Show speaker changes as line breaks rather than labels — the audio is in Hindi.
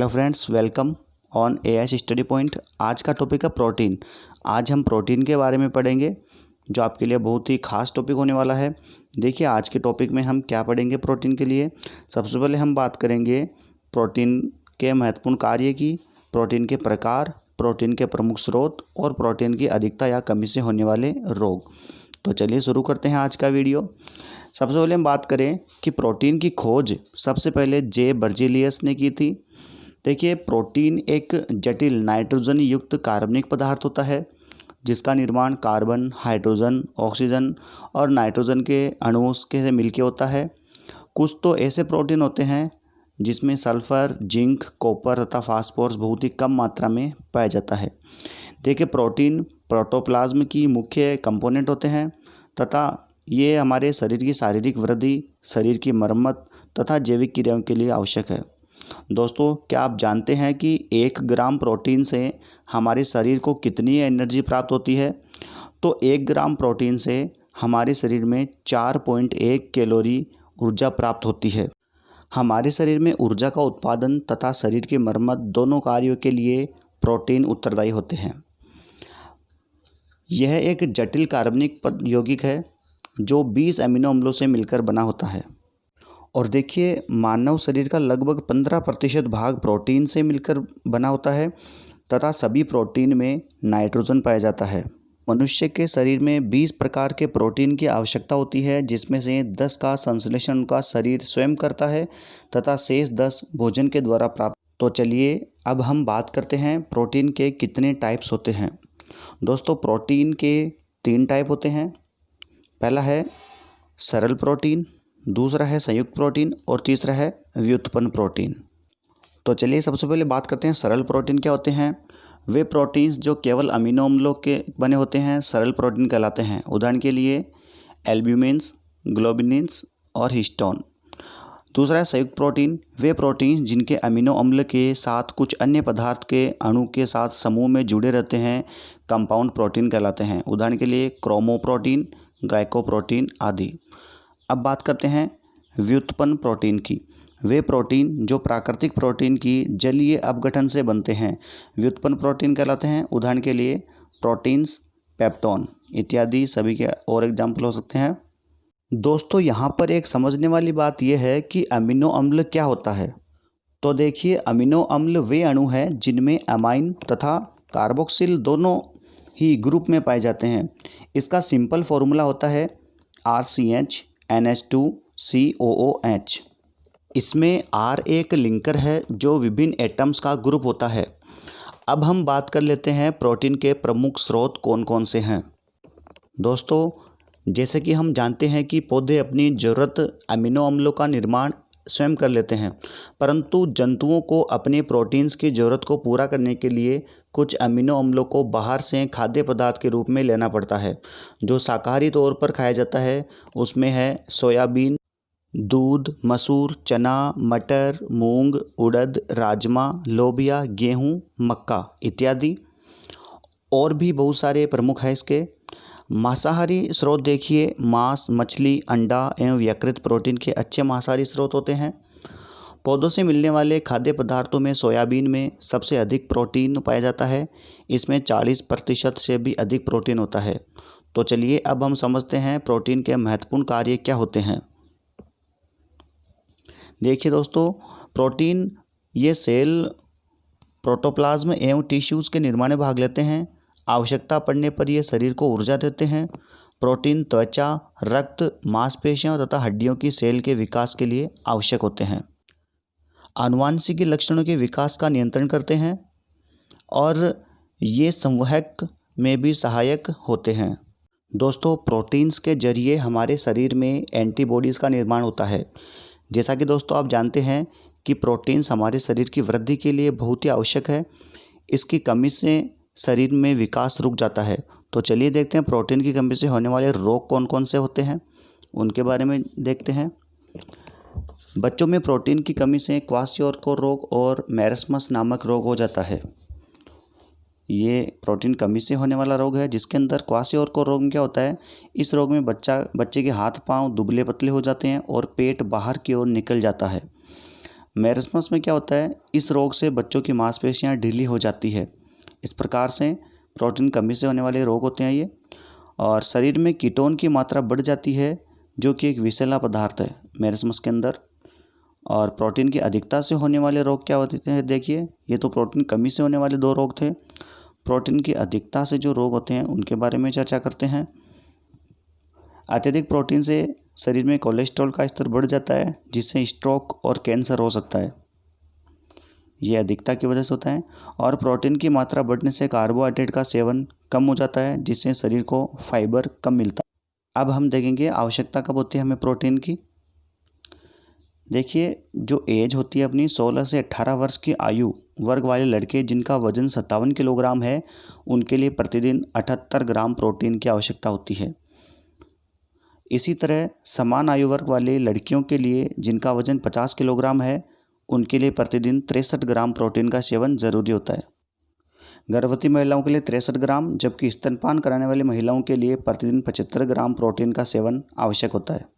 Hello friends, welcome on as study point. आज का टॉपिक है प्रोटीन। आज हम प्रोटीन के बारे में पढ़ेंगे जो आपके लिए बहुत ही खास टॉपिक होने वाला है। देखिए, आज के टॉपिक में हम क्या पढ़ेंगे प्रोटीन के लिए। सबसे पहले हम बात करेंगे प्रोटीन के महत्वपूर्ण कार्य की, प्रोटीन के प्रकार, प्रोटीन के प्रमुख स्रोत और प्रोटीन की अधिकता या कमी से होने वाले रोग। तो चलिए शुरू करते हैं आज का वीडियो। सबसे पहले हम बात करें कि प्रोटीन की खोज सबसे पहले जे बर्जीलियस ने की थी। देखिए, प्रोटीन एक जटिल नाइट्रोजन युक्त कार्बनिक पदार्थ होता है जिसका निर्माण कार्बन, हाइड्रोजन, ऑक्सीजन और नाइट्रोजन के अणुओं के से मिलकर होता है। कुछ तो ऐसे प्रोटीन होते हैं जिसमें सल्फर, जिंक, कॉपर तथा फास्फोरस बहुत ही कम मात्रा में पाया जाता है। देखिए, प्रोटीन प्रोटोप्लाज्म की मुख्य कंपोनेंट होते हैं तथा ये हमारे शरीर की शारीरिक वृद्धि, शरीर की मरम्मत तथा जैविक क्रियाओं के लिए आवश्यक है। दोस्तों, क्या आप जानते हैं कि 1 ग्राम प्रोटीन से हमारे शरीर को कितनी एनर्जी प्राप्त होती है? तो 1 ग्राम प्रोटीन से हमारे शरीर में 4.1 कैलोरी ऊर्जा प्राप्त होती है। हमारे शरीर में ऊर्जा का उत्पादन तथा शरीर की मरम्मत दोनों कार्यों के लिए प्रोटीन उत्तरदायी होते हैं। यह एक जटिल कार्बनिक यौगिक है जो 20 अमीनो अम्लों से मिलकर बना होता है। और देखिए, मानव शरीर का लगभग 15% भाग प्रोटीन से मिलकर बना होता है तथा सभी प्रोटीन में नाइट्रोजन पाया जाता है। मनुष्य के शरीर में 20 प्रकार के प्रोटीन की आवश्यकता होती है, जिसमें से 10 का संश्लेषण उनका शरीर स्वयं करता है तथा शेष 10 भोजन के द्वारा प्राप्त। तो चलिए अब हम बात करते हैं प्रोटीन के कितने टाइप्स होते हैं। दोस्तों, प्रोटीन के 3 टाइप होते हैं। पहला है सरल प्रोटीन, दूसरा है संयुक्त प्रोटीन और तीसरा है व्युत्पन्न प्रोटीन। तो चलिए सबसे पहले बात करते हैं सरल प्रोटीन क्या होते हैं। वे प्रोटीन्स जो केवल अमीनो अम्लों के बने होते हैं सरल प्रोटीन कहलाते हैं। उदाहरण के लिए एल्ब्यूमिन्स, ग्लोबिनिन्स और हिस्टोन। दूसरा है संयुक्त प्रोटीन, वे प्रोटीन्स जिनके अमीनो अम्ल के साथ कुछ अन्य पदार्थ के अणु के साथ समूह में जुड़े रहते हैं कंपाउंड प्रोटीन कहलाते हैं। उदाहरण के लिए क्रोमोप्रोटीन, ग्लाइकोप्रोटीन आदि। अब बात करते हैं व्युत्पन्न प्रोटीन की। वे प्रोटीन जो प्राकृतिक प्रोटीन की जलीय अपघटन से बनते हैं व्युत्पन्न प्रोटीन कहलाते हैं। उदाहरण के लिए प्रोटीन्स, पेप्टोन इत्यादि सभी के और एग्जाम्पल हो सकते हैं। दोस्तों, यहाँ पर एक समझने वाली बात यह है कि अमीनो अम्ल क्या होता है। तो देखिए, अमीनो अम्ल वे अणु हैं जिनमें अमाइन तथा कार्बोक्सिल दोनों ही ग्रुप में पाए जाते हैं। इसका सिंपल फॉर्मूला होता है RCH NH2COOH। इसमें R एक लिंकर है जो विभिन्न एटम्स का ग्रुप होता है। अब हम बात कर लेते हैं प्रोटीन के प्रमुख स्रोत कौन कौन से हैं। दोस्तों, जैसे कि हम जानते हैं कि पौधे अपनी ज़रूरत अमीनो अम्लों का निर्माण स्वयं कर लेते हैं, परंतु जंतुओं को अपने प्रोटीन्स की ज़रूरत को पूरा करने के लिए कुछ अमीनो अम्लों को बाहर से खाद्य पदार्थ के रूप में लेना पड़ता है। जो शाकाहारी तौर पर खाया जाता है उसमें है सोयाबीन, दूध, मसूर, चना, मटर, मूंग, उड़द, राजमा, लोबिया, गेहूँ, मक्का इत्यादि। और भी बहुत सारे प्रमुख हैं इसके। मांसाहारी स्रोत देखिए, मांस, मछली, अंडा एवं यकृत प्रोटीन के अच्छे मांसाहारी स्रोत होते हैं। पौधों से मिलने वाले खाद्य पदार्थों में सोयाबीन में सबसे अधिक प्रोटीन पाया जाता है। इसमें 40% से भी अधिक प्रोटीन होता है। तो चलिए अब हम समझते हैं प्रोटीन के महत्वपूर्ण कार्य क्या होते हैं। देखिए दोस्तों, प्रोटीन ये सेल, प्रोटोप्लाज्म एवं टिश्यूज़ के निर्माण में भाग लेते हैं। आवश्यकता पड़ने पर ये शरीर को ऊर्जा देते हैं। प्रोटीन त्वचा, रक्त, मांसपेशियों तथा हड्डियों की सेल के विकास के लिए आवश्यक होते हैं। आनुवांशिक लक्षणों के विकास का नियंत्रण करते हैं और ये संवहक में भी सहायक होते हैं। दोस्तों, प्रोटीन्स के जरिए हमारे शरीर में एंटीबॉडीज़ का निर्माण होता है। जैसा कि दोस्तों आप जानते हैं कि प्रोटीन्स हमारे शरीर की वृद्धि के लिए बहुत ही आवश्यक है। इसकी कमी से शरीर में विकास रुक जाता है। तो चलिए देखते हैं प्रोटीन की कमी से होने वाले रोग कौन कौन से होते हैं, उनके बारे में देखते हैं। बच्चों में प्रोटीन की कमी से क्वाशियोर्कर रोग और मैरस्मस नामक रोग हो जाता है। ये प्रोटीन कमी से होने वाला रोग है जिसके अंदर क्वाशियोर्कर रोग में क्या होता है, इस रोग में बच्चे के हाथ पांव दुबले पतले हो जाते हैं और पेट बाहर की ओर निकल जाता है। मैरस्मस में क्या होता है, इस रोग से बच्चों की मांसपेशियां ढीली हो जाती है। इस प्रकार से प्रोटीन कमी से होने वाले रोग होते हैं ये। और शरीर में कीटोन की मात्रा बढ़ जाती है, जो कि एक विषैला पदार्थ है मैरस्मस के अंदर। और प्रोटीन की अधिकता से होने वाले रोग क्या होते हैं, देखिए ये तो प्रोटीन कमी से होने वाले 2 रोग थे। प्रोटीन की अधिकता से जो रोग होते हैं उनके बारे में चर्चा करते हैं। अत्यधिक प्रोटीन से शरीर में कोलेस्ट्रॉल का स्तर बढ़ जाता है, जिससे स्ट्रोक और कैंसर हो सकता है। ये अधिकता की वजह से होता है। और प्रोटीन की मात्रा बढ़ने से कार्बोहाइड्रेट का सेवन कम हो जाता है, जिससे शरीर को फाइबर कम मिलता है। अब हम देखेंगे आवश्यकता कब होती है हमें प्रोटीन की। देखिए, जो एज होती है अपनी 16 से 18 वर्ष की आयु वर्ग वाले लड़के जिनका वजन 57 किलोग्राम है, उनके लिए प्रतिदिन 78 ग्राम प्रोटीन की आवश्यकता होती है। इसी तरह समान आयु वर्ग वाले लड़कियों के लिए जिनका वजन 50 किलोग्राम है, उनके लिए प्रतिदिन 63 ग्राम प्रोटीन का सेवन ज़रूरी होता है। गर्भवती महिलाओं के लिए 63 ग्राम, जबकि स्तनपान कराने वाली महिलाओं के लिए प्रतिदिन 75 ग्राम प्रोटीन का सेवन आवश्यक होता है।